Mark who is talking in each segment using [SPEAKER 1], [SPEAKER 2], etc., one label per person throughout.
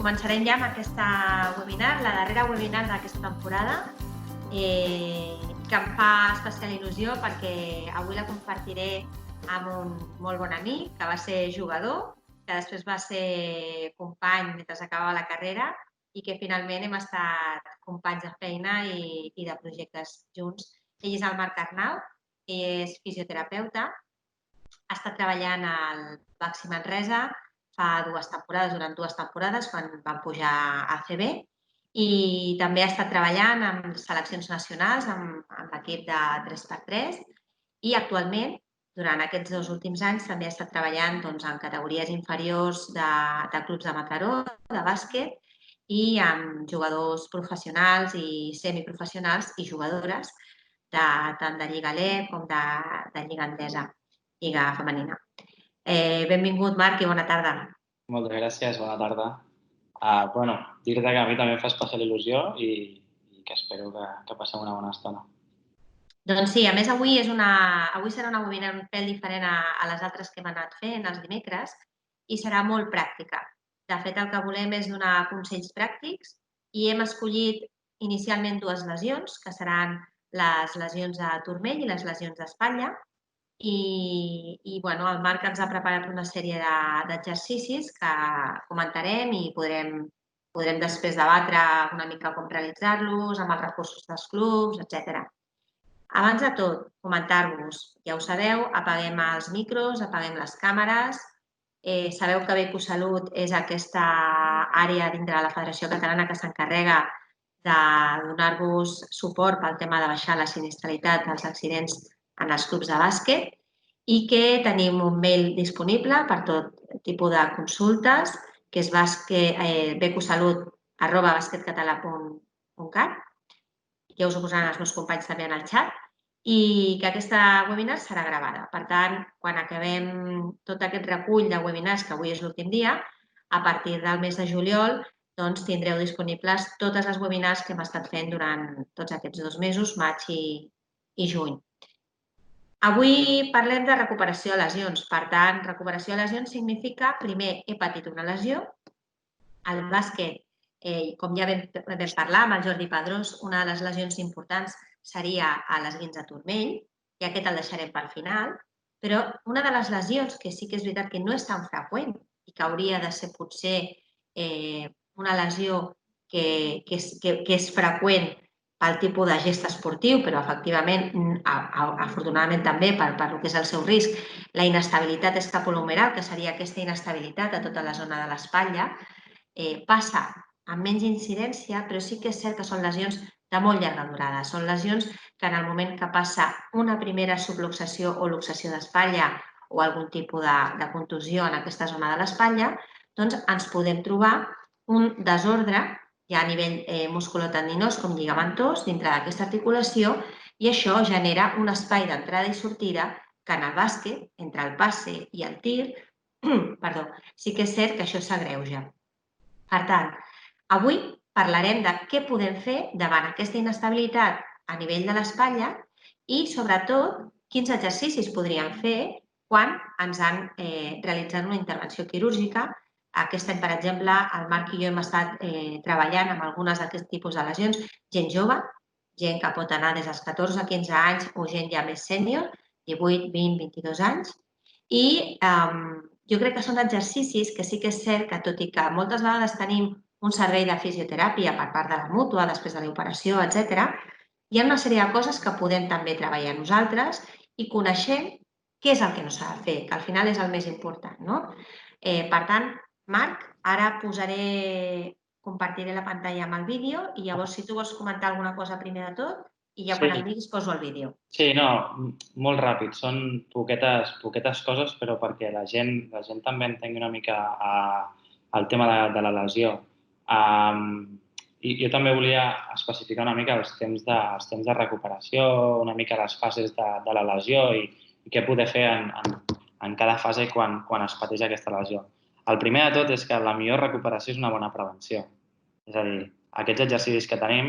[SPEAKER 1] començarem ja amb aquesta webinar, la darrera webinar d'aquesta temporada, que em fa especial il·lusió perquè avui la compartiré amb un molt bon amic que va ser jugador, que després va ser company mentre acabava la carrera i que finalment hem estat companys de feina i de projectes junts. Ell és el Marc Arnau, ell és fisioterapeuta, ha estat treballant al Baxi Manresa durant 2 temporades, quan van pujar a ACB, i també ha estat treballant amb seleccions nacionals, amb l'equip de 3x3, i actualment, durant aquests 2 últims anys, també ha estat treballant en categories inferiors de clubs de Mataró, de bàsquet, i amb jugadors professionals i semiprofessionals i jugadores, tant de Lliga LEB com de Lliga Endesa, Lliga Femenina. Benvingut, Marc, i bona tarda.
[SPEAKER 2] Moltes gràcies, bona tarda. Dir-te que a mi també em fa especial il·lusió i que espero que passem una bona estona.
[SPEAKER 1] Doncs sí, a més avui serà una webinar un pèl diferent a les altres que hem anat fent els dimecres i serà molt pràctica. De fet, el que volem és donar consells pràctics i hem escollit inicialment 2 lesions, que seran les lesions de turmell i les lesions d'espatlla. I el Marc ens ha preparat una sèrie d'exercicis que comentarem i podrem després debatre una mica com realitzar-los, amb els recursos dels clubs, etc. Abans de tot, comentar-vos, ja ho sabeu, apaguem els micros, apaguem les càmeres. Sabeu que BecuSalut és aquesta àrea dintre de la Federació Catalana que s'encarrega de donar-vos suport pel tema de baixar la sinistralitat dels accidents en els clubs de bàsquet i que tenim un mail disponible per tot tipus de consultes, que és becusalut@basketcatalà.cat. Ja us ho posaran els meus companys també en el xat, i que aquesta webinar serà gravada. Per tant, quan acabem tot aquest recull de webinars, que avui és l'últim dia, a partir del mes de juliol tindreu disponibles totes les webinars que hem estat fent durant tots aquests 2 mesos, maig i juny. Avui parlem de recuperació de lesions. Per tant, recuperació de lesions significa, primer, he patit una lesió. Al bàsquet, com ja vam parlar amb el Jordi Padrós, una de les lesions importants seria l'esguinç de turmell, i aquest el deixarem per final, però una de les lesions que sí que és veritat que no és tan freqüent i que hauria de ser potser una lesió que és freqüent pel tipus de gest esportiu, però efectivament, afortunadament també per el que és el seu risc, la inestabilitat escapulohumeral, que seria aquesta inestabilitat a tota la zona de l'espatlla, passa amb menys incidència, però sí que és cert que són lesions de molt llarga durada. Són lesions que en el moment que passa una primera subluxació o luxació d'espatlla o algun tipus de contusió en aquesta zona de l'espatlla, doncs ens podem trobar un desordre ja a nivell musculotendinós com lligamentós dintre d'aquesta articulació, i això genera un espai d'entrada i sortida que en el bàsquet, entre el passe i el tir, sí que és cert que això s'agreuja. Per tant, avui parlarem de què podem fer davant aquesta inestabilitat a nivell de l'espatlla i, sobretot, quins exercicis podríem fer quan ens han realitzat una intervenció quirúrgica. Aquest any, per exemple, el Marc i jo hem estat treballant amb algunes d'aquest tipus de lesions, gent jove, gent que pot anar des dels 14 a 15 anys o gent ja més sènior, 18, 20, 22 anys, i jo crec que són exercicis que sí que és cert que, tot i que moltes vegades tenim un servei de fisioteràpia per part de la mútua, després de l'operació, etc., hi ha una sèrie de coses que podem també treballar nosaltres i coneixem què és el que no s'ha de fer, que al final és el més important, no? Per tant, Marc, ara compartiré la pantalla amb el vídeo i llavors, si tu vols comentar alguna cosa primer de tot, i ja quan em diguis poso el vídeo.
[SPEAKER 2] Sí, no, molt ràpid. Són poquetes coses, però perquè la gent també entengui una mica el tema de la lesió. I jo també volia especificar una mica els temps de recuperació, una mica les fases de la lesió i què poder fer en cada fase quan es pateix aquesta lesió. El primer de tot és que la millor recuperació és una bona prevenció. És a dir, aquests exercicis que tenim,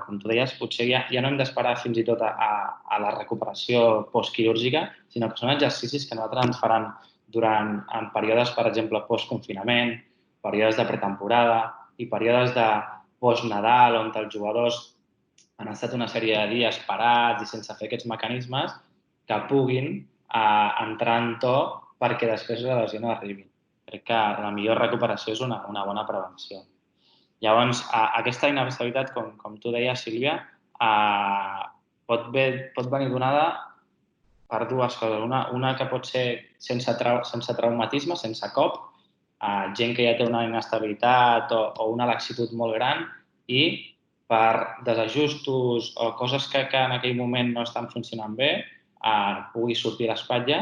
[SPEAKER 2] com tu deies, potser ja no hem d'esperar fins i tot a la recuperació postquirúrgica, sinó que són exercicis que nosaltres ens faran en períodes, per exemple, postconfinament, períodes de pretemporada i períodes de post-Nadal on els jugadors han estat una sèrie de dies parats i sense fer aquests mecanismes que puguin entrar en to perquè després la lesió no arribi. Crec que la millor recuperació és una bona prevenció. Llavors, aquesta inestabilitat, com tu deies, Sílvia, pot venir donada per dues coses. Una que pot ser sense traumatisme, sense cop, gent que ja té una inestabilitat o una laxitud molt gran i per desajustos o coses que en aquell moment no estan funcionant bé, pugui sortir l'espatlla.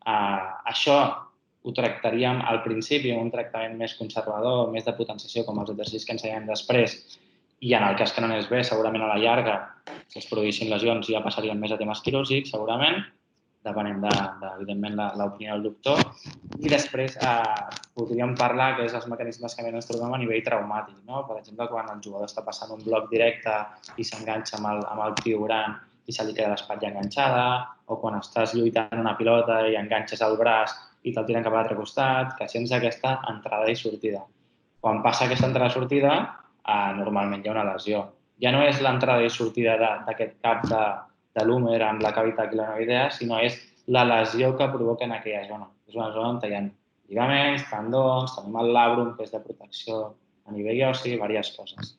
[SPEAKER 2] Això ho tractaríem al principi amb un tractament més conservador, més de potenciació, com els exercicis que ensenyem després, i en el cas que no anés bé, segurament a la llarga, si es produïssin lesions, ja passaríem més a temes quirúrgics, segurament, depenent evidentment, l'opinió del doctor. I després podríem parlar que és els mecanismes que més ens trobem a nivell traumàtic. No? Per exemple, quan el jugador està passant un bloc directe i s'enganxa amb el piorant i se li queda l'espatlla enganxada, o quan estàs lluitant una pilota i enganxes el braç i te'l tiren cap a l'altre costat, que sents aquesta entrada i sortida. Quan passa aquesta entrada i sortida, normalment hi ha una lesió. Ja no és l'entrada i sortida d'aquest cap de l'húmer amb la cavitat glenoidea, sinó és la lesió que provoca en aquella zona. És una zona on hi ha lligaments, tendons, tenim el labrum, que és de protecció a nivell ossi, diverses coses.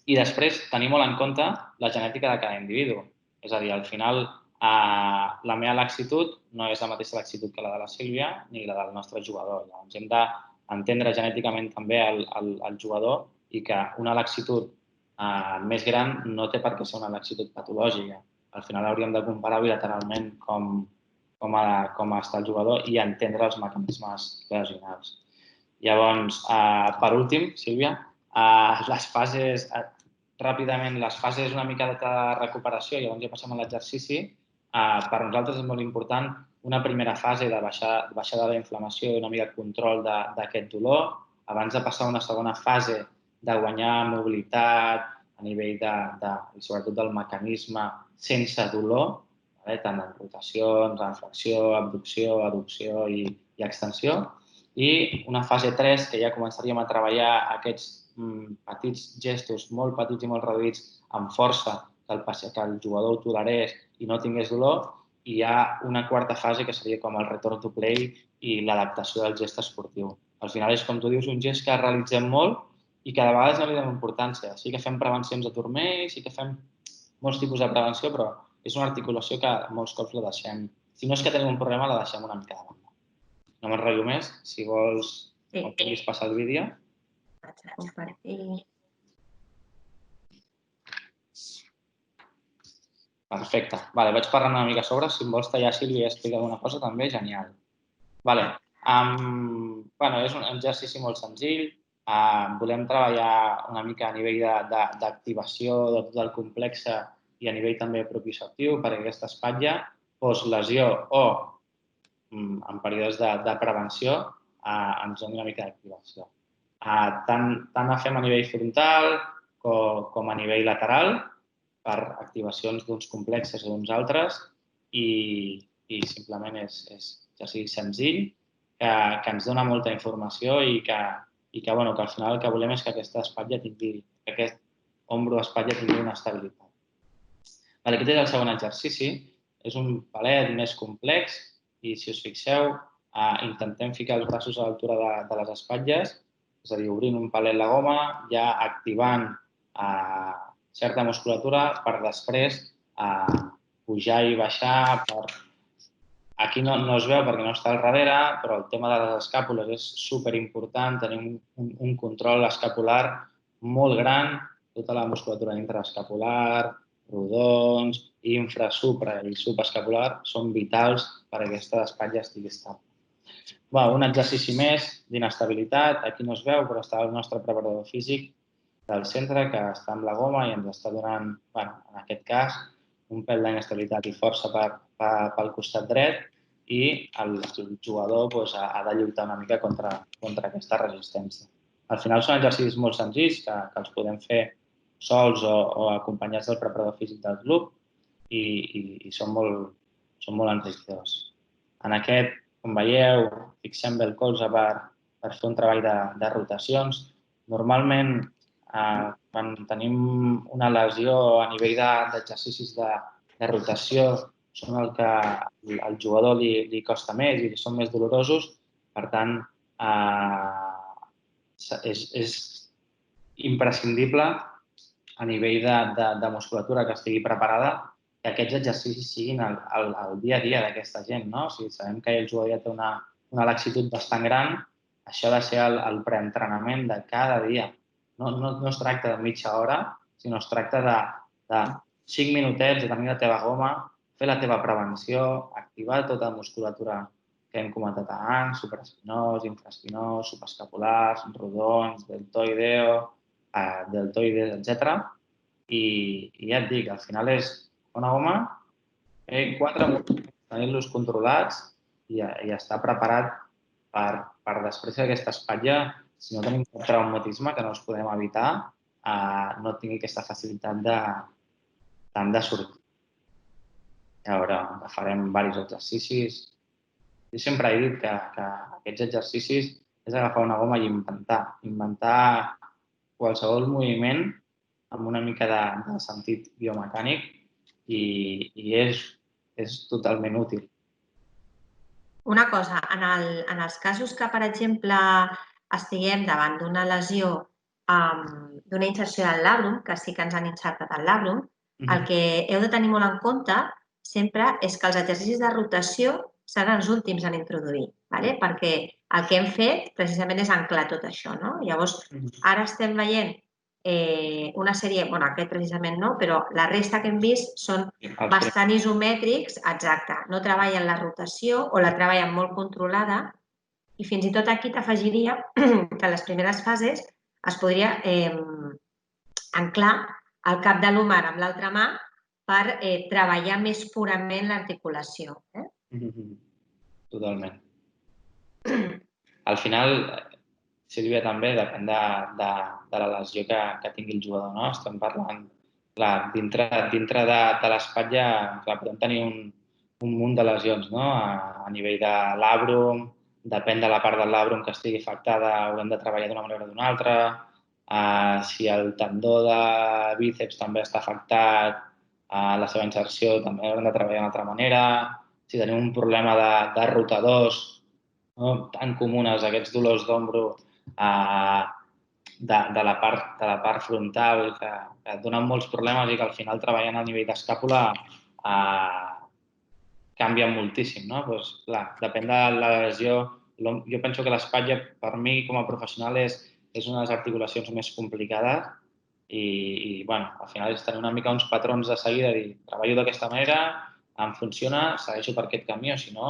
[SPEAKER 2] I després tenir molt en compte la genètica de cada individu. És a dir, al final, la meva laxitud no és la mateixa laxitud que la de la Sílvia ni la del nostre jugador. Llavors, hem d'entendre genèticament també el jugador i que una laxitud més gran no té per què ser una laxitud patològica. Al final hauríem de comparar bilateralment com està el jugador i entendre els mecanismes lesionals. Llavors, per últim, Sílvia, les fases, ràpidament, les fases una mica de recuperació, llavors ja passem a l'exercici. Per nosaltres és molt important una primera fase de baixada de la inflamació i una mica de control d'aquest dolor, abans de passar a una segona fase de guanyar mobilitat a nivell sobretot del mecanisme sense dolor, tant en rotacions, en flexió, abducció, adducció i extensió. I una fase 3, que ja començaríem a treballar aquests petits gestos, molt petits i molt reduïts, amb força, que el jugador ho tolerés i no tingués dolor. I hi ha una quarta fase, que seria com el return to play i l'adaptació del gest esportiu. Al final és, com tu dius, un gest que realitzem molt i que de vegades no li donem importància. Sí que fem prevencions de turmell, sí que fem molts tipus de prevenció, però és una articulació que molts cops la deixem. Si no és que tenim un problema, la deixem una mica de banda. No m'enrotllo més. Si vols, em puguis passar el vídeo.
[SPEAKER 1] Vaig a compartir.
[SPEAKER 2] Perfecte. Vaig parlant una mica sobre. Si em vols tallar, Sílvia, i explicar alguna cosa, també, genial. És un exercici molt senzill. Volem treballar una mica a nivell d'activació de tot el complex i a nivell també propioceptiu perquè aquesta espatlla, post-lesió o en períodes de prevenció, ens doni una mica d'activació. Tant la fem a nivell frontal com a nivell lateral per activacions d'uns complexes o d'uns altres i simplement és exercici senzill que ens dona molta informació i que al final el que volem és que aquesta espatlla tingui, que aquest ombro-espatlla tingui una estabilitat. Aquest és el segon exercici. És un palet més complex i, si us fixeu, intentem ficar els braços a l'altura de les espatlles, és a dir, obrint un palet la goma, ja activant certa musculatura per després pujar i baixar. Aquí no es veu perquè no està al darrere, però el tema de les escàpules és superimportant. Tenim un control escapular molt gran, tota la musculatura intraescapular, rodons, infra, supra i subescapular són vitals perquè aquesta espatlla estigui estable. Un exercici més d'inestabilitat. Aquí no es veu, però està el nostre preparador físic del centre que està amb la goma i ens està donant, en aquest cas, un pèl d'inestabilitat i força pel costat dret i el jugador ha de lluitar una mica contra aquesta resistència. Al final són exercicis molt senzills que els podem fer sols o acompanyats del preparador físic del club i són molt enriquidors. En aquest com veieu, fixem bé el colze per fer un treball de rotacions. Normalment, quan tenim una lesió a nivell d'exercicis de rotació, són el que al jugador li costa més i són més dolorosos. Per tant, és imprescindible a nivell de musculatura que estigui preparada que aquests exercicis siguin el dia a dia d'aquesta gent, no? O sigui, sabem que el jugador ja té una laxitud bastant gran, això ha de ser el preentrenament de cada dia. No es tracta de mitja hora, sinó es tracta de 5 minutets de tenir la teva goma, fer la teva prevenció, activar tota la musculatura que hem comentat abans, supraespinós, infraespinós, subescapulars, rodons, deltoideo, deltoides, etc. I ja et dic, al final és una goma, 4 moviments, tenir-los controlats i estar preparat per després d'aquesta espatlla, si no tenim cap traumatisme que no els podem evitar, no tingui aquesta facilitat tant de sortir. Llavors, farem diversos exercicis. Jo sempre he dit que aquests exercicis és agafar una goma i inventar qualsevol moviment amb una mica de sentit biomecànic i és totalment útil.
[SPEAKER 1] Una cosa, en els casos que, per exemple, estiguem davant d'una lesió d'una inserció del labrum, que sí que ens han insertat el labrum, el que heu de tenir molt en compte sempre és que els exercicis de rotació seran els últims en introduir, perquè el que hem fet precisament és anclar tot això. Llavors, ara estem veient una sèrie, bueno, aquest precisament no, però la resta que hem vist són bastant isomètrics, exacte, no treballen la rotació o la treballen molt controlada i fins i tot aquí t'afegiria que a les primeres fases es podria anclar el cap de l'húmer amb l'altra mà per treballar més purament l'articulació.
[SPEAKER 2] Totalment. Al final, Sílvia, també depèn de la lesió que tingui el jugador, no? Estem parlant, clar, dintre de l'espatlla, clar, podem tenir un munt de lesions, no? A nivell de l'àbrum, depèn de la part del l'àbrum que estigui afectada, haurem de treballar d'una manera o d'una altra. Si el tendó de bíceps també està afectat, la seva inserció també haurem de treballar d'una altra manera. Si tenim un problema de rotadors, no? Tan comunes, aquests dolors d'ombro de la part frontal que et donen molts problemes i que al final treballant a nivell d'escàpula canvia moltíssim, no? Doncs, clar, depèn de la lesió. Jo penso que l'espatlla, per mi, com a professional, és una de les articulacions més complicades i bueno, al final és tenir una mica uns patrons de seguida, dir, treballo d'aquesta manera, em funciona, segueixo per aquest camí, o si no,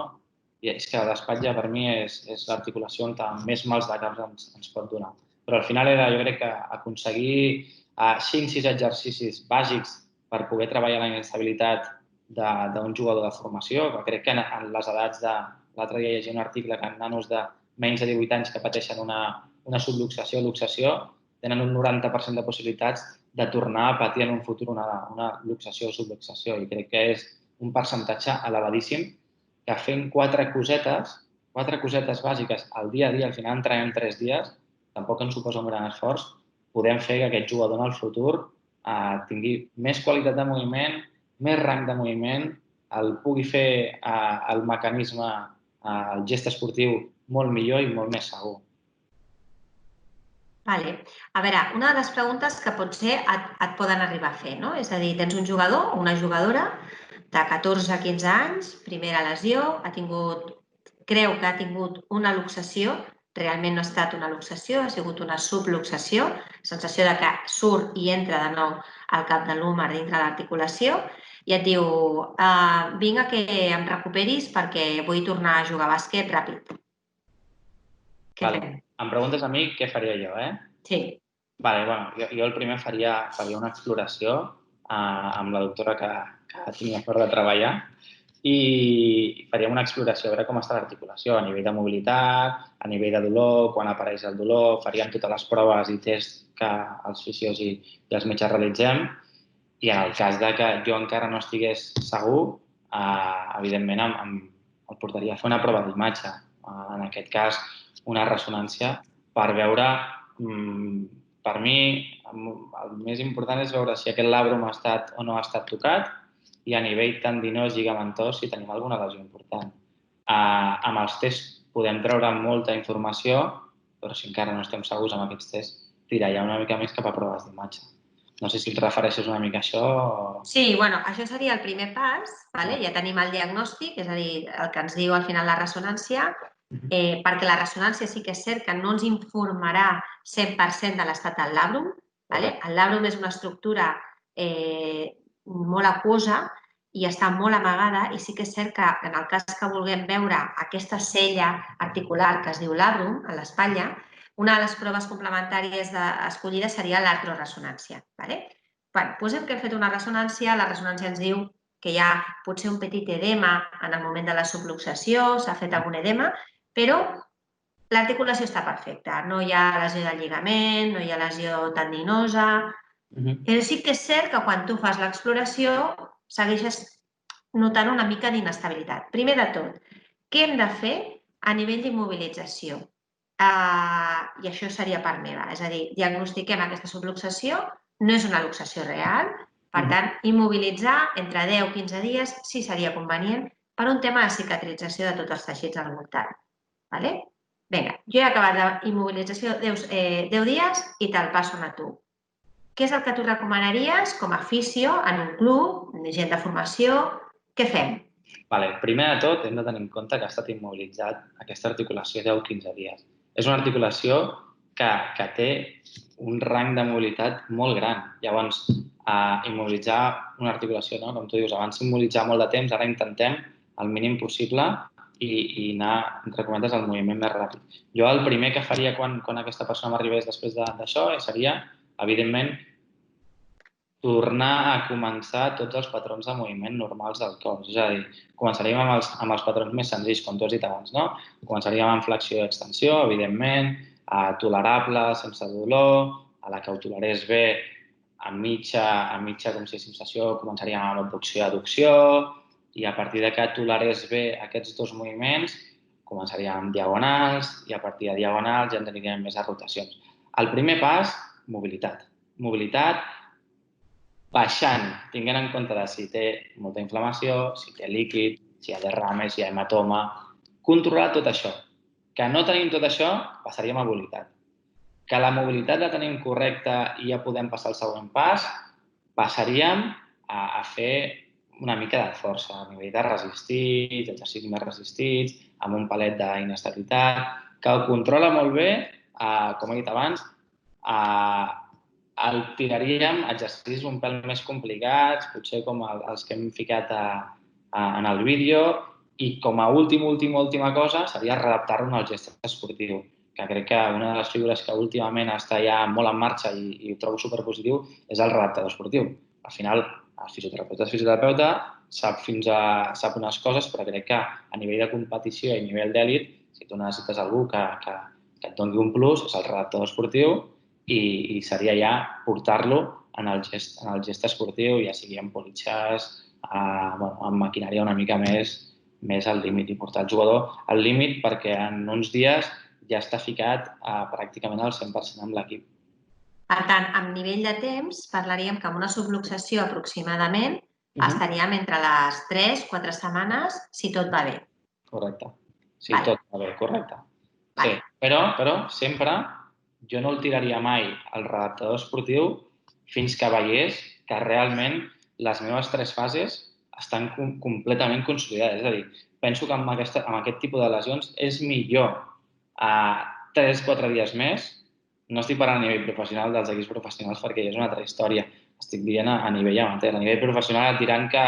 [SPEAKER 2] i és que l'espatlla per mi és l'articulació on més mals de caps ens pot donar. Però al final era, jo crec que aconseguir 5-6 exercicis bàsics per poder treballar la inestabilitat d'un jugador de formació, que crec que en les edats de... L'altre dia llegia un article que en nanos de menys de 18 anys que pateixen una subluxació o luxació tenen un 90% de possibilitats de tornar a patir en un futur una luxació o subluxació. I crec que és un percentatge elevadíssim que fent 4 cosetes bàsiques al dia a dia, al final entrenem 3 dies, tampoc ens suposa un gran esforç, podem fer que aquest jugador en el futur tingui més qualitat de moviment, més rang de moviment, el pugui fer el mecanisme, el gest esportiu molt millor i molt més segur.
[SPEAKER 1] Vale. A veure, una de les preguntes que potser et poden arribar a fer, no? És a dir, tens un jugador o una jugadora de 14 a 15 anys, primera lesió, creu que ha tingut una luxació, realment no ha estat una luxació, ha sigut una subluxació, sensació de que surt i entra de nou al cap de l'húmer dintre l'articulació i et diu, vinc a que em recuperis perquè vull tornar a jugar a bàsquet ràpid. Què fem?
[SPEAKER 2] Em preguntes a mi què faria jo,
[SPEAKER 1] Sí.
[SPEAKER 2] Jo el primer faria una exploració amb la doctora que tinc la sort de treballar i faríem una exploració, a veure com està l'articulació a nivell de mobilitat, a nivell de dolor, quan apareix el dolor, faríem totes les proves i tests que els fisios i els metges realitzem i en el cas de que jo encara no estigués segur, evidentment el portaria a fer una prova d'imatge, en aquest cas una ressonància, per veure, per mi, el més important és veure si aquest labrum ha estat o no ha estat tocat i a nivell tendinós, lligamentós, si tenim alguna lesió important. Amb els tests podem treure molta informació, però si encara no estem segurs amb aquests tests, tirar ja una mica més cap a proves d'imatge. No sé si et refereixes una mica a això o...
[SPEAKER 1] Sí, bueno, això seria el primer pas, vale? Ja tenim el diagnòstic, és a dir, el que ens diu al final la ressonància, perquè la ressonància sí que és cert que no ens informarà 100% de l'estat del labrum. Vale? El labrum és una estructura molt aquosa i està molt amagada i sí que és cert que en el cas que vulguem veure aquesta cella articular que es diu labrum a l'espatlla, una de les proves complementàries escollides seria l'artroressonància. Vale? Posem que hem fet una ressonància, la ressonància ens diu que hi ha potser un petit edema en el moment de la subluxació, s'ha fet algun edema, però l'articulació està perfecta, no hi ha lesió del lligament, no hi ha lesió tendinosa, però sí que és cert que quan tu fas l'exploració segueixes notant una mica d'inestabilitat. Primer de tot, què hem de fer a nivell d'immobilització? I això seria part meva, és a dir, diagnostiquem aquesta subluxació, no és una luxació real, per tant, immobilitzar entre 10 i 15 dies sí seria convenient per un tema de cicatrització de tots els teixits al voltant. Vale? Vinga, jo he acabat d'immobilització 10 dies i te'l passo a tu. Què és el que tu recomanaries com a fisio en un club, gent de formació? Què fem?
[SPEAKER 2] Primer de tot, hem de tenir en compte que ha estat immobilitzat aquesta articulació 10-15 dies. És una articulació que té un rang de mobilitat molt gran. Llavors, immobilitzar una articulació, no? Com tu dius, abans s'immobilitzar molt de temps, ara intentem el mínim possible i anar, entre cometes, al moviment més ràpid. Jo el primer que faria quan aquesta persona m'arribés després d'això seria, evidentment, tornar a començar tots els patrons de moviment normals del cos. És a dir, començaríem amb els patrons més senzills, com tu has dit abans, no? Començaríem amb flexió i extensió, evidentment, tolerable, sense dolor, a la que ho tolerés bé, a mitja com si sensació, començaríem amb abducció i adducció, i a partir de que tolerés bé aquests dos moviments, començaríem amb diagonals, i a partir de diagonals ja aniríem més a rotacions. El primer pas, mobilitat. Mobilitat baixant, tinguent en compte de si té molta inflamació, si té líquid, si hi ha derrame, si hi ha hematoma, controlar tot això. Que no tenim tot això, passaríem a mobilitat. Que la mobilitat la tenim correcta i ja podem passar al següent pas, passaríem a fer una mica de força, a nivell de resistits, exercicis més resistits, amb un palet d'inestabilitat, que el controla molt bé, com he dit abans, el tiraríem a exercicis un pèl més complicats, potser com els que hem ficat en el vídeo, i com a última cosa seria readaptar-lo al gest esportiu, que crec que una de les figures que últimament està ja molt en marxa i ho trobo superpositiu és el readaptador esportiu. Al final, el fisioterapeuta és fisioterapeuta, sap unes coses, però crec que a nivell de competició i a nivell d'èlit, si tu necessites algú que et doni un plus, és el readaptador esportiu, i seria ja portar-lo en el gest esportiu, ja sigui amb politxes, amb maquinària una mica més al límit, i portar el jugador al límit perquè en uns dies ja està ficat pràcticament al 100% amb l'equip.
[SPEAKER 1] Per tant, amb nivell de temps, parlaríem que amb una subluxació aproximadament estaríem entre les 3-4 setmanes, si tot va bé.
[SPEAKER 2] Correcte. Si tot va bé, correcte. Sí, però sempre jo no el tiraria mai al readaptador esportiu fins que veiés que realment les meves 3 fases estan completament consolidades. És a dir, penso que amb aquest tipus de lesions és millor 3-4 dies més. No estic parlant a nivell professional dels equips professionals perquè ja és una altra història. Estic dient a nivell amateur. A nivell professional tirant que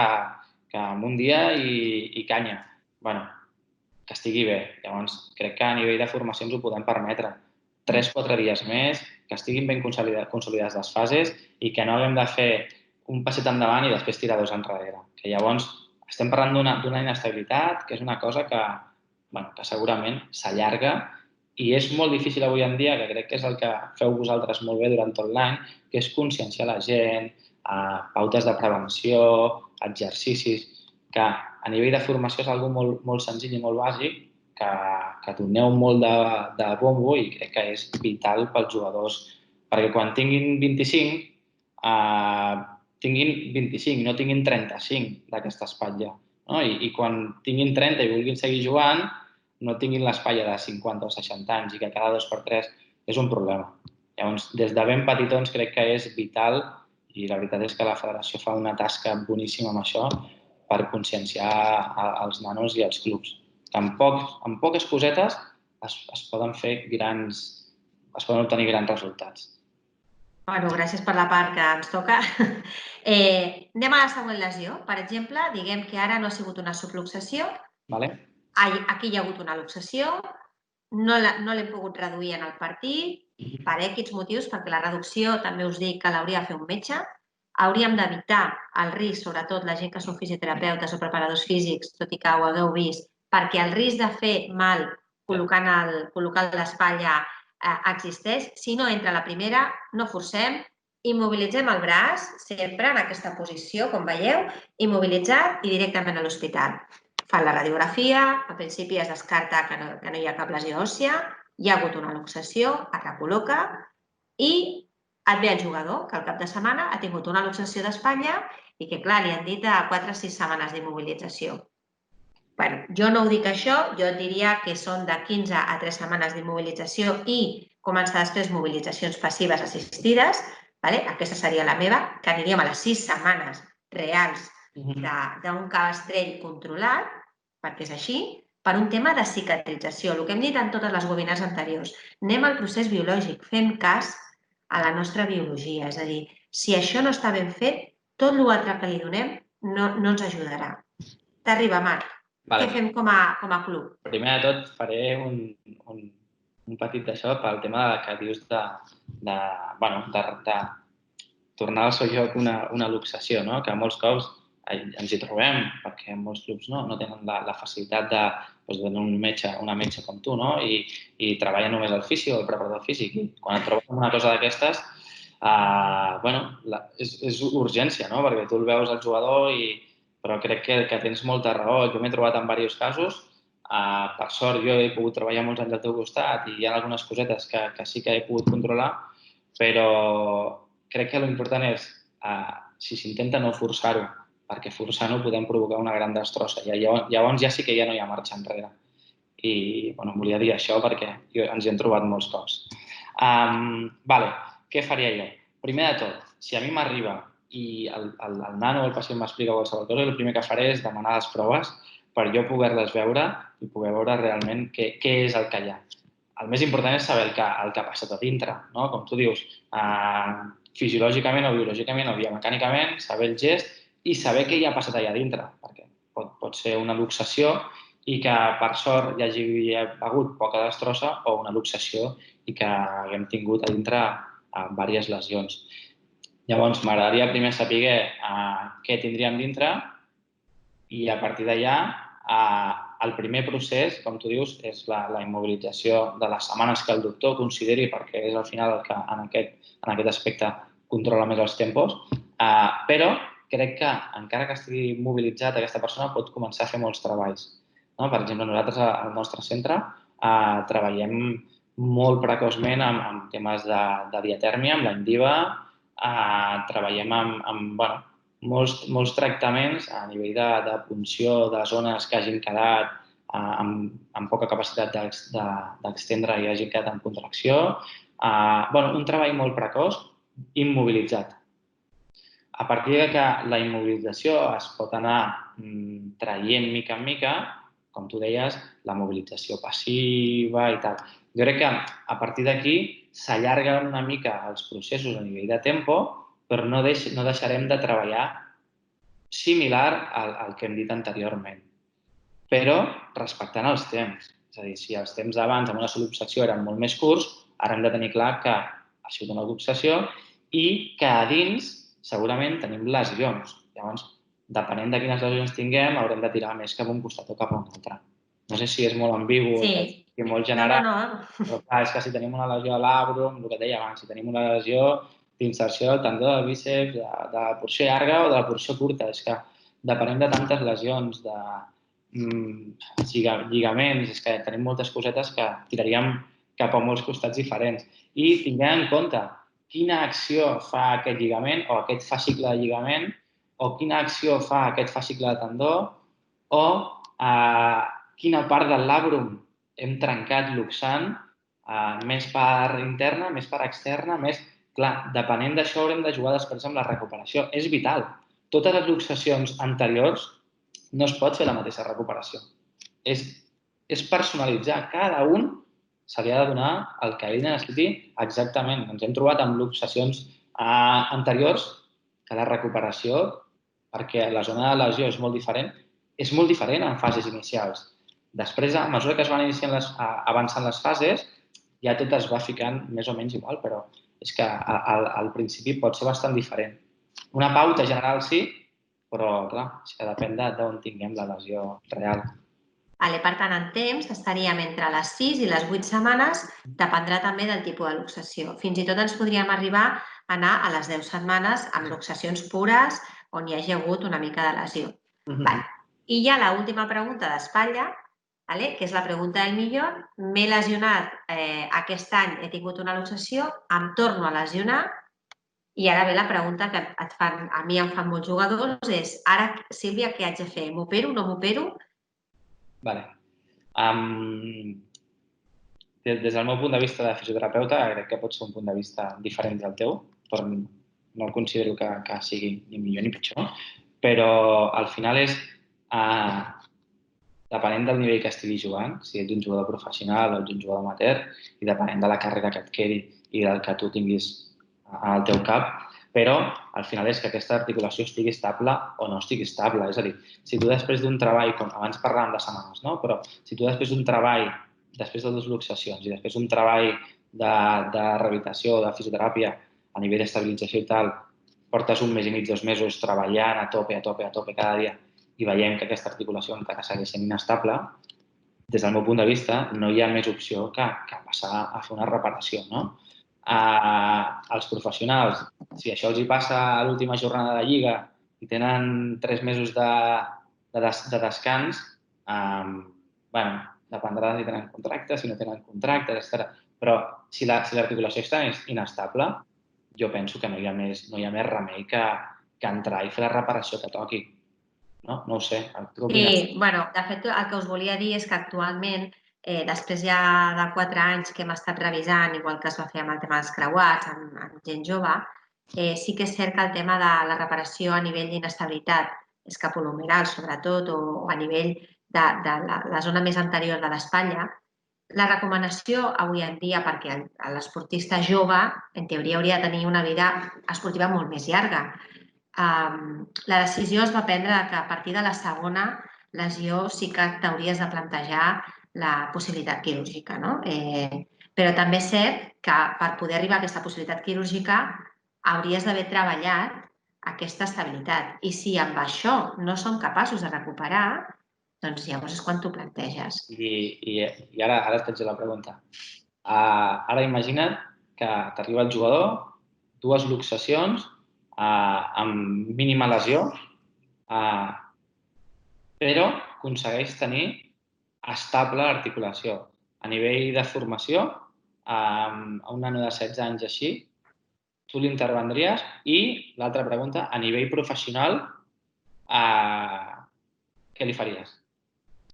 [SPEAKER 2] en un dia i canya. Bueno, que estigui bé. Llavors, crec que a nivell de formacions ho podem permetre. 3-4 dies més, que estiguin ben consolidades les fases i que no haguem de fer un passet endavant i després tirar 2 enrere. Que llavors estem parlant d'una inestabilitat, que és una cosa que segurament s'allarga i és molt difícil avui en dia, que crec que és el que feu vosaltres molt bé durant tot l'any, que és conscienciar la gent, pautes de prevenció, exercicis, que a nivell de formació és algo molt senzill i molt bàsic que doneu molt de bombo i crec que és vital pels jugadors, perquè quan tinguin 25, tinguin 25, no tinguin 35 d'aquesta espatlla. No? I quan tinguin 30 i vulguin seguir jugant, no tinguin l'espatlla de 50 o 60 anys i que cada 2x3 és un problema. Llavors, des de ben petitons crec que és vital i la veritat és que la federació fa una tasca boníssima amb això per conscienciar els nanos i els clubs. Amb poques cosetes es poden obtenir grans resultats.
[SPEAKER 1] Bueno, gràcies per la part que ens toca. Anem a la següent lesió. Per exemple, diguem que ara no ha sigut una subluxació.
[SPEAKER 2] Vale?
[SPEAKER 1] Aquí hi ha hagut una luxació, no l'hem pogut reduir en el partit per X motius, perquè la reducció també us dic que l'hauria de fer un metge. Hauríem d'evitar el risc, sobretot la gent que són fisioterapeutes o preparadors físics, tot i que ho hagueu vist, perquè el risc de fer mal col·locant l'espatlla existeix. Si no entra la primera, no forcem, immobilitzem el braç, sempre en aquesta posició, com veieu, immobilitzat i directament a l'hospital. Fan la radiografia, al principi es descarta que no hi ha cap lesió òssia, hi ha hagut una luxació, es recol·loca i et ve el jugador, que al cap de setmana ha tingut una luxació d'espatlla i que, clar, li han dit 4 o 6 setmanes d'immobilització. Bueno, jo no ho dic això, jo diria que són de 15 a 3 setmanes d'immobilització i començar després mobilitzacions passives assistides. Aquesta seria la meva, que aniríem a les 6 setmanes reals d'un cabestrell controlat, perquè és així, per un tema de cicatrització. El que hem dit en totes les webinars anteriors. Anem al procés biològic, fem cas a la nostra biologia. És a dir, si això no està ben fet, tot l'altre que li donem no ens ajudarà. T'arriba, Marc. Què fem com a club?
[SPEAKER 2] Primer de tot faré un petit d'això pel tema que dius de tornar al seu lloc una luxació, no? Que molts cops ens hi trobem, perquè molts clubs no tenen la facilitat de tenir una metge com tu, no? I treballa només el físic o el preparador físic. I quan et trobes una cosa d'aquestes, és urgència, no? Perquè tu el veus al jugador però crec que tens molta raó. Jo m'he trobat en diversos casos. Per sort, jo he pogut treballar molts anys al teu costat i hi ha algunes cosetes que sí que he pogut controlar, però crec que l'important és, si s'intenta, no forçar-ho, perquè forçant-ho podem provocar una gran destrossa. Llavors ja sí que ja no hi ha marxa enrere. I volia dir això perquè ens hi hem trobat molts cops. Què faria jo? Primer de tot, si a mi m'arriba i el nano o el pacient m'explica qualsevol cosa, el primer que faré és demanar les proves per jo poder-les veure i poder veure realment què és el que hi ha. El més important és saber el que ha passat a dintre, no? Com tu dius, fisiològicament o biològicament o biomecànicament, saber el gest i saber què hi ha passat allà dintre, perquè pot ser una luxació i que per sort hi hagi hagut poca destrossa o una luxació i que haguem tingut a dintre diverses lesions. Llavors, m'agradaria primer saber què tindríem dintre i a partir d'allà el primer procés, com tu dius, és la immobilització de les setmanes que el doctor consideri, perquè és al final el que en aquest aspecte controla més els tempos, però crec que encara que estigui mobilitzat aquesta persona pot començar a fer molts treballs. Per exemple, nosaltres al nostre centre treballem molt precoçment amb temes de diatèrmia, amb l'Indiva, treballem amb molts tractaments a nivell de punció de zones que hagin quedat amb poca capacitat d'extendre i hagin quedat en contracció. Un treball molt precoç, immobilitzat. A partir de que la immobilització es pot anar traient mica en mica, com tu deies, la mobilització passiva i tal. Jo crec que a partir d'aquí s'allarguen una mica els processos a nivell de tempo, però no deixarem de treballar similar al que hem dit anteriorment, però respectant els temps. És a dir, si els temps d'abans amb una subluxació eren molt més curts, ara hem de tenir clar que ha sigut una luxació i que a dins segurament tenim lesions. Llavors, depenent de quines lesions tinguem, haurem de tirar més cap a un costat o cap a un altre. No sé si és molt ambigu i molt general, però clar, és que si tenim una lesió a l'àbdom, el que deia abans, si tenim una lesió d'inserció del tendó del bíceps, de la porció llarga o de la porció curta, és que depenent de tantes lesions, de lligaments, és que tenim moltes cosetes que tiraríem cap a molts costats diferents. I tinguem en compte quina acció fa aquest lligament o aquest fascicle de lligament o quina acció fa aquest fascicle de tendó o quina part del labrum hem trencat luxant, més part interna, més part externa, més... Clar, depenent d'això haurem de jugar després amb la recuperació. És vital. Totes les luxacions anteriors no es pot fer la mateixa recuperació. És personalitzar. Cada un se li ha de donar el que ell necessiti exactament. Ens hem trobat amb luxacions anteriors que la recuperació, perquè la zona de lesió és molt diferent en fases inicials. Després, a mesura que es van avançant les fases, ja tot es va ficant més o menys igual, però és que al principi pot ser bastant diferent. Una pauta general sí, però clar, és que depèn d'on tinguem la lesió real.
[SPEAKER 1] Per tant, en temps estaríem entre les 6 i les 8 setmanes, dependrà també del tipus de luxació. Fins i tot ens podríem arribar a anar a les 10 setmanes amb luxacions pures on hi hagi hagut una mica de lesió. I ja l'última pregunta d'espatlla, que és la pregunta del millor. M'he lesionat aquest any, he tingut una luxació, em torno a lesionar i ara ve la pregunta que a mi em fan molts jugadors és ara, Sílvia, què haig de fer? M'opero, no m'opero?
[SPEAKER 2] Vale. Des del meu punt de vista de fisioterapeuta, crec que pot ser un punt de vista diferent del teu, però no considero que sigui ni millor ni pitjor, però al final és, depenent del nivell que estiguis jugant, si ets un jugador professional o ets un jugador amateur, i depenent de la carrera que et quedi i del que tu tinguis al teu cap, però al final és que aquesta articulació estigui estable o no estigui estable. És a dir, si tu després d'un treball, com abans parlàvem de setmanes, no? Però si tu després d'un treball, després de 2 luxacions i després d'un treball de rehabilitació, de fisioteràpia, a nivell d'estabilització i tal, portes 1 mes i mig, 2 mesos treballant a tope cada dia i veiem que aquesta articulació encara segueix sent inestable, des del meu punt de vista no hi ha més opció que passar a fer una reparació, no? Als professionals, si això els hi passa a l'última jornada de Lliga i tenen 3 mesos de descans, dependrà si tenen contractes, si no tenen contractes, etc. Però si l'articulació està inestable, jo penso que no hi ha més remei que entrar i fer la reparació que toqui. No ho sé.
[SPEAKER 1] Sí, de fet, el que us volia dir és que actualment, després ja de 4 anys que hem estat revisant, igual que es va fer amb el tema dels creuats, amb gent jove, sí que és cert que el tema de la reparació a nivell d'inestabilitat escapulohumeral, sobretot, o a nivell de la zona més anterior de l'espatlla, la recomanació avui en dia, perquè l'esportista jove, en teoria, hauria de tenir una vida esportiva molt més llarga. La decisió es va prendre que a partir de la segona lesió sí que t'hauries de plantejar la possibilitat quirúrgica, no? Però també és cert que per poder arribar a aquesta possibilitat quirúrgica hauries d'haver treballat aquesta estabilitat. I si amb això no som capaços de recuperar, doncs llavors és quan t'ho planteges.
[SPEAKER 2] I ara et faig la pregunta. Ara imagina't que t'arriba el jugador, 2 luxacions, amb mínima lesió, però aconsegueix tenir estable l'articulació. A nivell de formació, a un nano de 16 anys així, tu l'intervendries? I l'altra pregunta, a nivell professional, què li faries?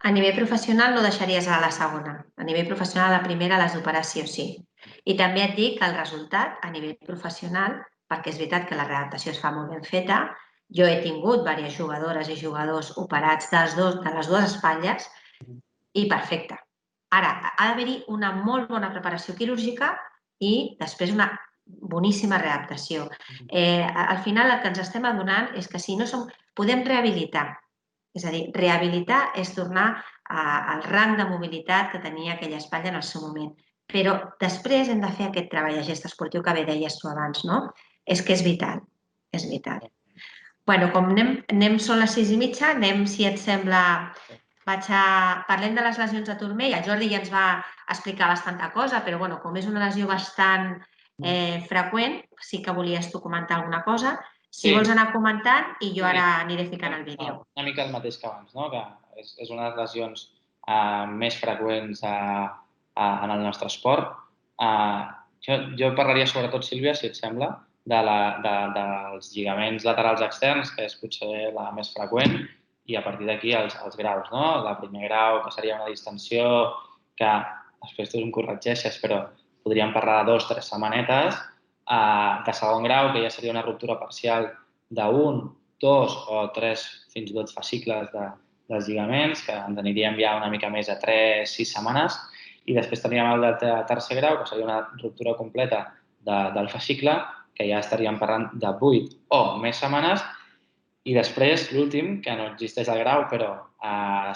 [SPEAKER 1] A nivell professional no deixaries a la segona. A nivell professional, a la primera l'has d'operar sí o sí. I també et dic que el resultat a nivell professional, perquè és veritat que la readaptació es fa molt ben feta, jo he tingut diverses jugadores i jugadors operats de les dues espatlles i perfecte. Ara, ha d'haver-hi una molt bona preparació quirúrgica i després una boníssima readaptació. Al final el que ens estem adonant és que si no som... Podem rehabilitar. És a dir, rehabilitar és tornar al rang de mobilitat que tenia aquella espatlla en el seu moment. Però després hem de fer aquest treball de gest esportiu que bé deies tu abans, no? És que és vital, és vital. Bueno, com són les 6:30, si et sembla, parlem de les lesions de turmell. El Jordi ja ens va explicar bastanta cosa, però com és una lesió bastant freqüent, sí que volies tu comentar alguna cosa. Si vols anar comentant i jo ara aniré ficant el vídeo.
[SPEAKER 2] Una mica el mateix que abans, no? Que és una de les lesions més freqüents en el nostre esport. Jo parlaria sobretot, Sílvia, si et sembla, dels lligaments laterals externs, que és potser la més freqüent, i a partir d'aquí els graus, no? De primer grau, que seria una distensió que després tu em corregeixes, però podríem parlar de 2 o 3 setmanetes. De segon grau, que ja seria una ruptura parcial d'1, 2 o 3, fins i tot fascicles dels lligaments, que ens aniríem ja una mica més a 3-6 setmanes. I després teníem el de tercer grau, que seria una ruptura completa del fascicle, que ja estaríem parlant de 8 o més setmanes. I després, l'últim, que no existeix el grau, però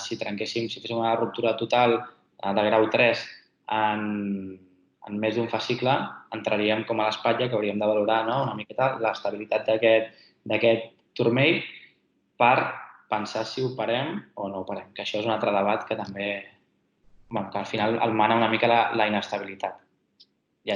[SPEAKER 2] si féssim una ruptura total de grau 3 en més d'un fascicle, entraríem com a l'espatlla, que hauríem de valorar una miqueta l'estabilitat d'aquest turmell per pensar si ho parem o no ho parem, que això és un altre debat que també, que al final el mana una mica la inestabilitat.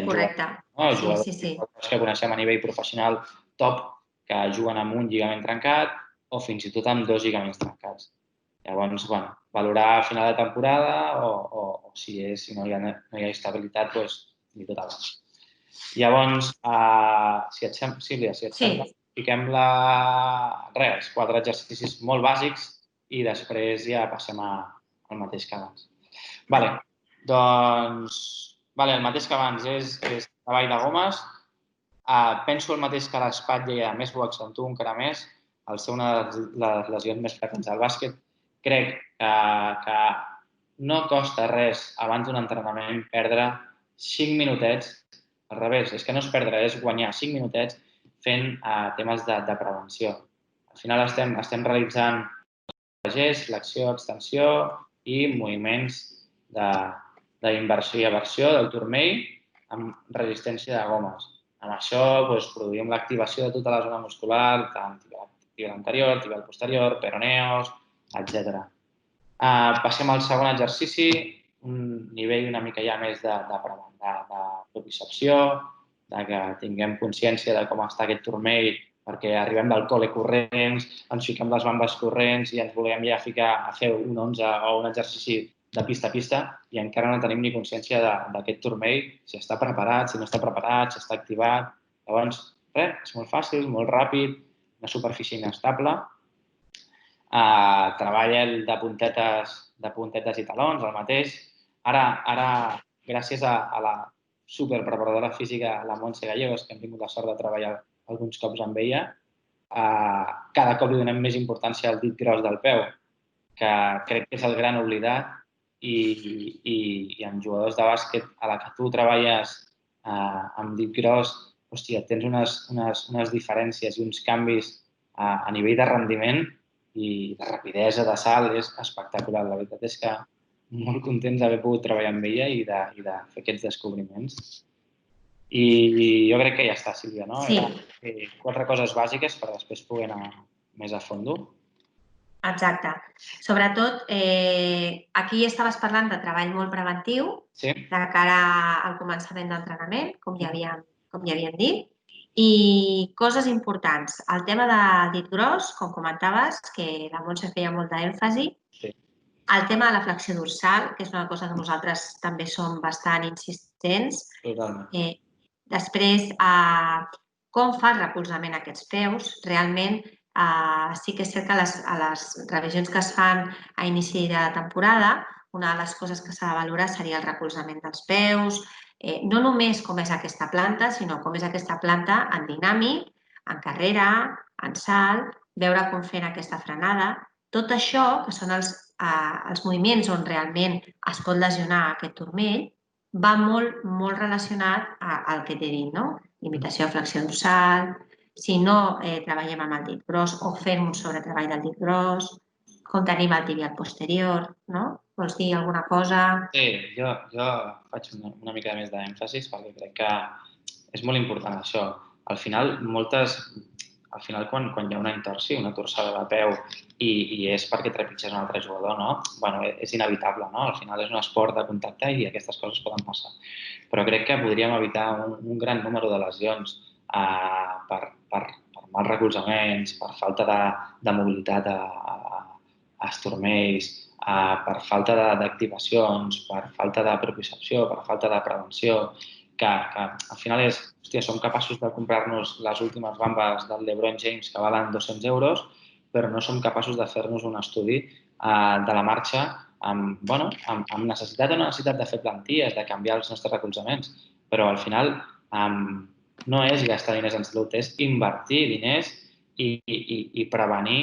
[SPEAKER 1] Correcte.
[SPEAKER 2] Els jugadors que coneixem a nivell professional top, que juguen amb un lligament trencat o fins i tot amb 2 lligaments trencats. Llavors, valorar a final de temporada o si no hi ha estabilitat, doncs ni tot abans. Llavors, si et sembla, Sílvia, fiquem els 4 exercicis molt bàsics i després ja passem al mateix que abans. Doncs, el mateix que abans és treball de gomes. Penso el mateix que l'espatlla i a més ho accentuo encara més, al ser una de les lesions més freqüents del bàsquet. Crec que no costa res abans d'un entrenament perdre 5 minutets, al revés, és que no és perdre, és guanyar 5 minutets fent temes de prevenció. Al final estem realitzant gest, flexió, extensió i moviments d'inversió i aversió del turmell amb resistència de gomes. Amb això produïm l'activació de tota la zona muscular, tant tibial anterior, tibial posterior, peroneus, etc. Passem al segon exercici, un nivell una mica ja més de propriocepció, de que tinguem consciència de com està aquest turmell, perquè arribem del col·le corrents, ens fiquem les bambes corrents i ens volem ja ficar a fer un 11 o un exercici de pista a pista i encara no tenim ni consciència d'aquest turmell, si està preparat, si no està preparat, si està activat. Llavors, és molt fàcil, molt ràpid, una superfície inestable. Treballa el de puntetes i talons, el mateix. Ara gràcies a la superpreparadora física, la Montse Gallegos, que hem tingut la sort de treballar alguns cops amb ella, cada cop li donem més importància al dit gros del peu, que crec que és el gran oblidat i amb jugadors de bàsquet a la que tu treballes amb dit gros, hòstia, tens unes diferències i uns canvis a nivell de rendiment i de rapidesa de salt, és espectacular. La veritat és que molt contents d'haver pogut treballar amb ella i de fer aquests descobriments. I jo crec que ja està, Sílvia, no?
[SPEAKER 1] Sí.
[SPEAKER 2] 4 coses bàsiques per després poder anar més a fondo.
[SPEAKER 1] Exacte. Sobretot, aquí estaves parlant de treball molt preventiu de cara al començament d'entrenament, com ja havíem dit, i coses importants. El tema del dit gros, com comentaves, que la Montse feia molta èmfasi. El tema de la flexió dorsal, que és una cosa que nosaltres també som bastant insistents.
[SPEAKER 2] Totalment.
[SPEAKER 1] Després, com fa el recolzament a aquests peus? Realment, sí que és cert que a les revisions que es fan a inici de temporada, una de les coses que s'ha de valorar seria el recolzament dels peus, no només com és aquesta planta, sinó com és aquesta planta en dinàmic, en carrera, en salt, veure com fent aquesta frenada. Tot això, que són els moviments on realment es pot lesionar aquest turmell, va molt relacionat al que t'he dit, no? Limitació de flexió dorsal, si no treballem amb el dit gros o fem un sobretreball del dit gros, com tenim el tibial posterior, no? Vols dir alguna cosa?
[SPEAKER 2] Sí, jo faig una mica més d'èmfasis perquè crec que és molt important això. Al final, quan hi ha una intorsió, una torçada de peu i és perquè trepitges un altre jugador, no? Bueno, és inevitable, no? Al final és un esport de contacte i aquestes coses poden passar. Però crec que podríem evitar un gran número de lesions per mals recolzaments, per falta de mobilitat als turmells, per falta d'activacions, per falta de propiocepció, per falta de prevenció, que al final som capaços de comprar-nos les últimes bambes del LeBron James que valen 200 euros, però no som capaços de fer-nos un estudi de la marxa amb necessitat o no necessitat de fer plantilles, de canviar els nostres recolzaments, però al final no és gastar diners en salut, és invertir diners i prevenir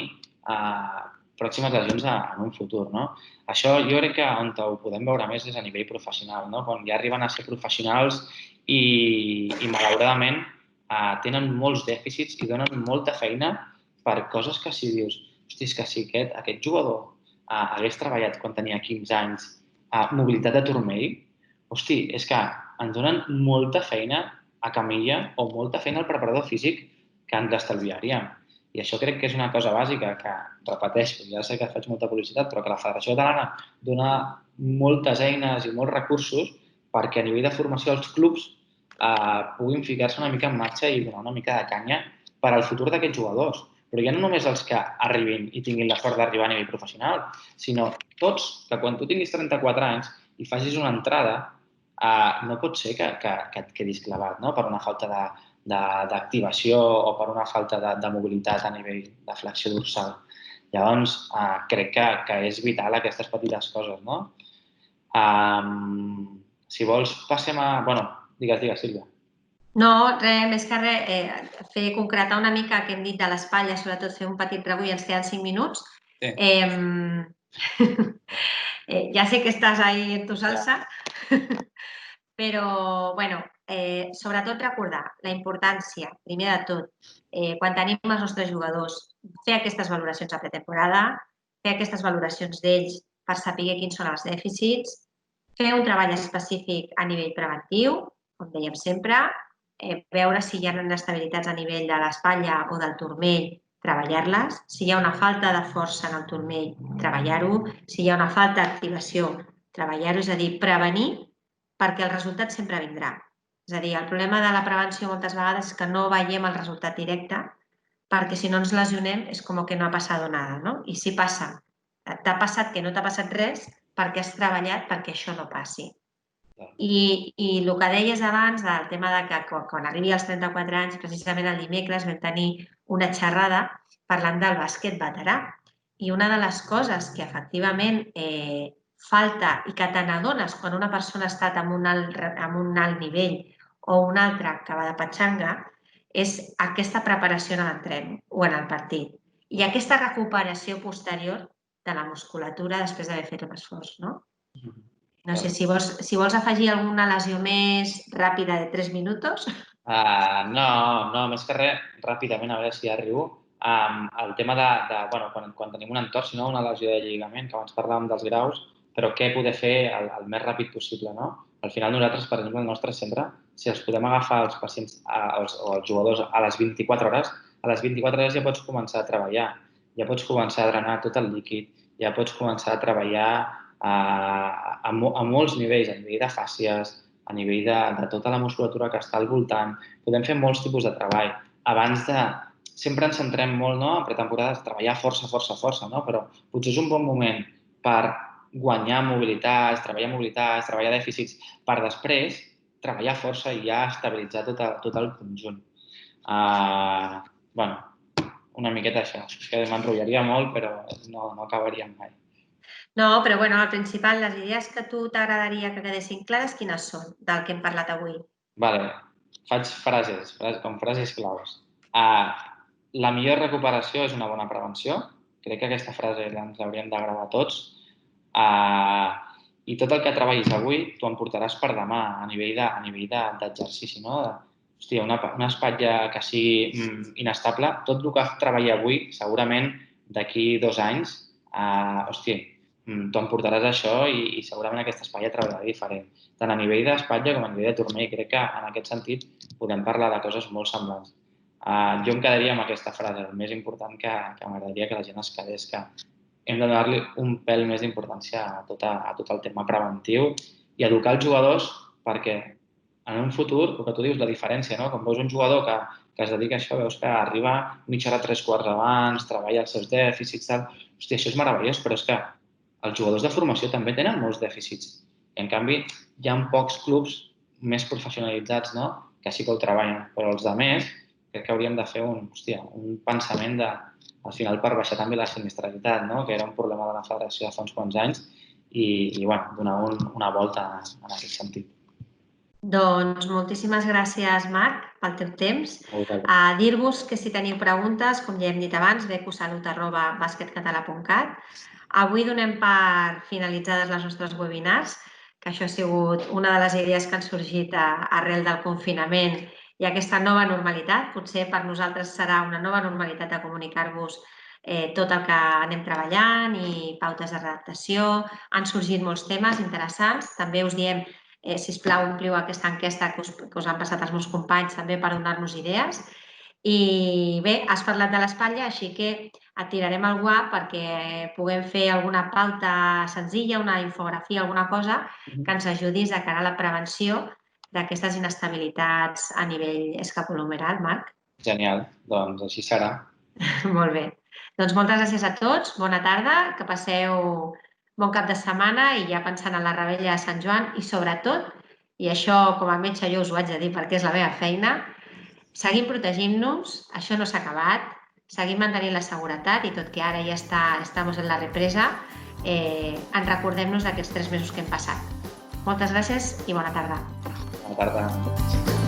[SPEAKER 2] pròximes lesions en un futur. No? Això jo crec que on ho podem veure més és a nivell professional, no? Quan ja arriben a ser professionals i malauradament tenen molts dèficits i donen molta feina per coses que si dius, hosti, és que si aquest jugador hagués treballat quan tenia 15 anys mobilitat de turmell, hosti, és que ens donen molta feina a camilla o molta feina al preparador físic que ens estalviaríem. I això crec que és una cosa bàsica que, repeteixo, ja sé que faig molta publicitat, però que la Federació Catalana dona moltes eines i molts recursos perquè a nivell de formació els clubs puguin ficar-se una mica en marxa i donar una mica de canya per al futur d'aquests jugadors. Però ja no només els que arribin i tinguin la sort d'arribar a nivell professional, sinó tots, que quan tu tinguis 34 anys i facis una entrada, no pot ser que et quedis clavat, no? Per una falta d'activació o per una falta de mobilitat a nivell de flexió dorsal. Llavors, crec que és vital aquestes petites coses, no? Si vols, passem a... Bueno, digues, Sílvia.
[SPEAKER 1] No, res, més que res, concretar una mica que hem dit de l'espatlla, sobretot fer un petit rebull, ens queden 5 minuts.
[SPEAKER 2] Sí.
[SPEAKER 1] Ja sé que estàs ahí en tu salsa, però, bueno, sobretot recordar la importància, primer de tot, quan tenim els nostres jugadors, fer aquestes valoracions a pretemporada, fer aquestes valoracions d'ells per saber quins són els dèficits, fer un treball específic a nivell preventiu, com dèiem sempre, veure si hi ha inestabilitats a nivell de l'espatlla o del turmell, treballar-les. Si hi ha una falta de força en el turmell, treballar-ho. Si hi ha una falta d'activació, treballar-ho, és a dir, prevenir, perquè el resultat sempre vindrà. És a dir, el problema de la prevenció moltes vegades és que no veiem el resultat directe, perquè si no ens lesionem és com que no ha passat nada, no? I si passa, t'ha passat que no t'ha passat res perquè has treballat perquè això no passi. I el que deies abans del tema de que quan arribi als 34 anys, precisament el dimecres vam tenir una xerrada parlant del bàsquet veterà. I una de les coses que efectivament falta i que te n'adones quan una persona ha estat amb un alt nivell o un altre que va de petxanga és aquesta preparació en l'entrenament o en el partit. I aquesta recuperació posterior de la musculatura després d'haver fet un esforç, no? No sé, si vols afegir alguna lesió més ràpida de 3 minuts.
[SPEAKER 2] No, més que res, ràpidament, a veure si arribo. El tema quan tenim un entorn, no una lesió de lligament, que abans parlàvem dels graus, però què poder fer el més ràpid possible, no? Al final nosaltres, per exemple, al nostre centre, si els podem agafar els pacients o els jugadors a les 24 hores, a les 24 hores ja pots començar a treballar, ja pots començar a drenar tot el líquid, ja pots començar a treballar a molts nivells, a nivell de fàscies, a nivell de tota la musculatura que està al voltant. Podem fer molts tipus de treball. Abans de... Sempre ens centrem molt, no?, en pretemporades, treballar força, no? Però potser és un bon moment per guanyar mobilitats, treballar dèficits, per després treballar força i ja estabilitzar tot el conjunt. Una miqueta això. És que m'enrotllaria molt, però no acabaríem mai.
[SPEAKER 1] No, però bueno, al principal, les idees que a tu t'agradaria que quedessin clares, quines són del que hem parlat avui?
[SPEAKER 2] Vale, faig frases claus. La millor recuperació és una bona prevenció. Crec que aquesta frase ens l'hauríem de gravar tots. I tot el que treballis avui t'ho emportaràs per demà a nivell d'exercici, no? Hòstia, una espatlla que sigui inestable, tot el que treballi avui, segurament d'aquí 2 anys, t'ho emportaràs això i segurament aquesta espatlla treballarà diferent. Tant a nivell d'espatlla com a nivell de turmell. Crec que en aquest sentit podem parlar de coses molt semblants. Jo em quedaria amb aquesta frase. El més important que m'agradaria que la gent es quedés, que hem de donar-li un pèl més d'importància a tot el tema preventiu i educar els jugadors perquè en un futur, el que tu dius, la diferència, no? Quan veus un jugador que es dedica a això, veus que arriba mitja hora 3/4 abans, treballa els seus dèficits, tal. Hòstia, això és meravellós, però és que els jugadors de formació també tenen molts dèficits. I, en canvi, hi ha pocs clubs més professionalitzats, no?, que sí que ho treballen, però els altres crec que hauríem de fer un pensament de, al final, per baixar també la sinistralitat, no?, que era un problema de la federació de fa uns quants anys, i bueno, donar una volta en aquest sentit.
[SPEAKER 1] Doncs moltíssimes gràcies, Marc, pel teu temps. Dir-vos que si teniu preguntes, com ja hem dit abans, becusalut@basketcatalà.cat. Avui donem per finalitzades les nostres webinars, que això ha sigut una de les idees que han sorgit arrel del confinament i aquesta nova normalitat. Potser per nosaltres serà una nova normalitat de comunicar-vos tot el que anem treballant i pautes de redactació. Han sorgit molts temes interessants. També us diem, sisplau, ompliu aquesta enquesta que us han passat els meus companys també per donar-nos idees. I bé, has parlat de l'espatlla, així que et tirarem algú perquè puguem fer alguna pauta senzilla, una infografia, alguna cosa que ens ajudis de cara a la prevenció d'aquestes inestabilitats a nivell escapulohumeral, Marc.
[SPEAKER 2] Genial, doncs així serà.
[SPEAKER 1] Molt bé. Doncs moltes gràcies a tots, bona tarda, que passeu bon cap de setmana i ja pensant en la revetlla de Sant Joan i sobretot, i això com a metge jo us ho haig de dir perquè és la meva feina, seguim protegint-nos, això no s'ha acabat, seguim mantenint la seguretat i tot que ara ja estamos en la represa, ens recordem-nos d'aquests 3 mesos que hem passat. Moltes gràcies i bona tarda.
[SPEAKER 2] Bona tarda.